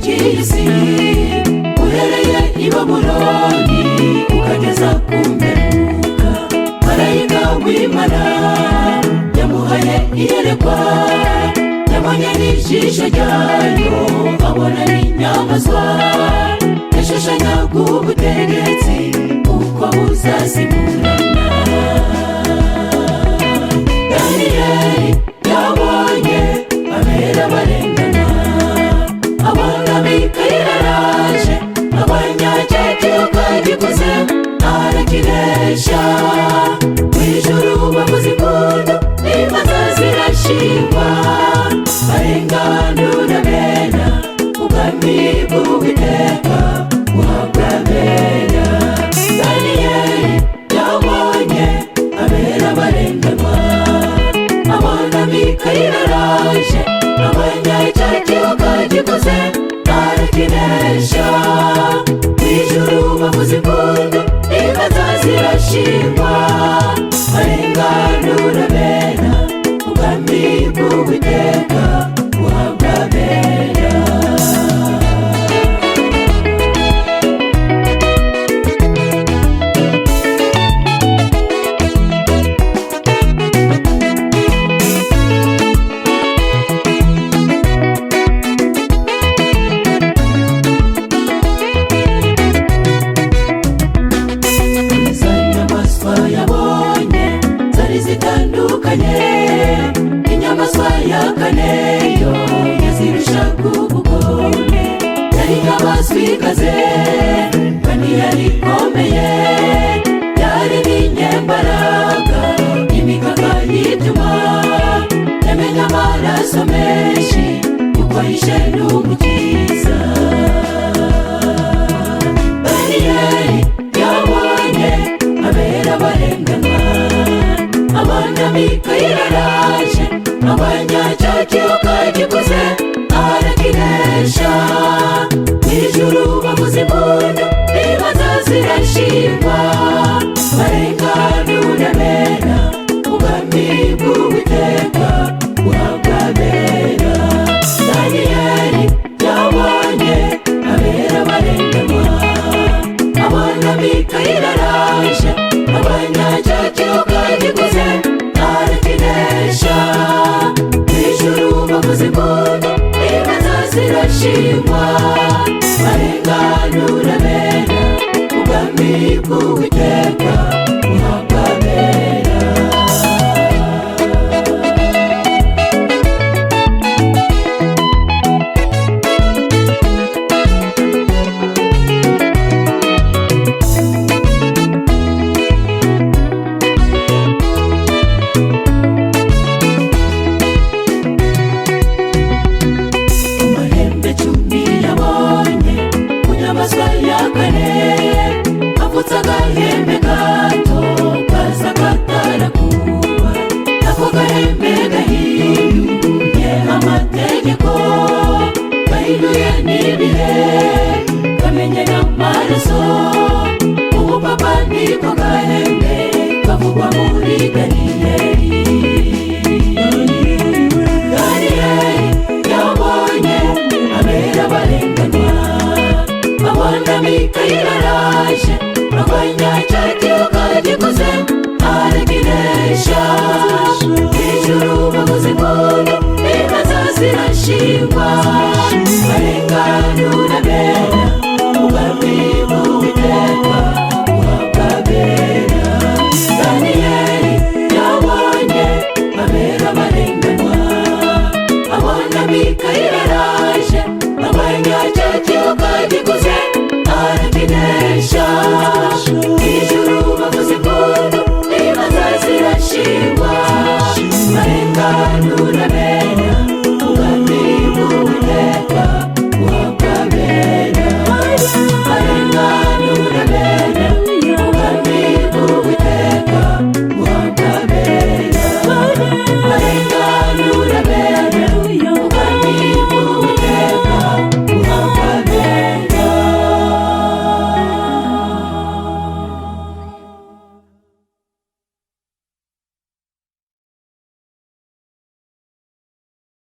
isi uhereye i Babuloni ukageza ku mperuka. Marayika w'Imana yamuhaye iyerekwa, yabonye n'ijisho ryayo abona n'inyamaswa yashushanyaga ubutegetsi uko buzasimburana. Daniyeli yabonye abera barengana, abona Mikayeli araje abanyacyatiyuka gikuze arakinesha. Mw'ijuru bavuza impundu n'imbaza zirashingwa, barenganura bera ubwami bw'Uwiteka buhabwa abera. Daniyeli yabonye abera barenganwa, abona Mikayeli araje abanyacyatiyuka gikuze arakinesha. Mw'ijuru bavuza impundu n'imbaza zirashingwa, barenganura bera ubwami bw'Uwiteka buhabwa abera. Inyamaswa ya kane yo yazirushaga ubugome, yari inyamaswa ikaze kandi yari ikomeye, yari n'inyembaraga imikaka y'ibyuma, yamenye amaraso menshi kuko yishe n'Umukiza. Daniyeli yabonye abera barenganwa, abona Mikayeli araje abanyacyatiyuka gikuze arakinesha. Mw'ijuru bavuza impundu n'imbaza zirashingwa, barenganura bera ubwami bw'Uwiteka buhabwa abera. Daniyeli yabonye abera barenganwa, abona Mikayeli araje abanyacyatiyuka gikuze arakinesha. Mw'ijuru bavuza impundu n'imbaza zirashingwa, barenganura bera ubwami bw'Uwiteka buhabwa abera. Avutse agahembe gato kaza katarakuba, ako gahembe gahinduye amategeko, gahinduye n'ibihe, kamenye n'amaraso. Ubu papa niko gahembe kavugwa muri Daniyeli. Daniyeli yabonye abera barenganwa, abona Mikayeli araje abanyacyatiyuka gikuze arakinesha. Mw'ijuru bavuza impundu n'imbaza zirashingwa, barenganura bera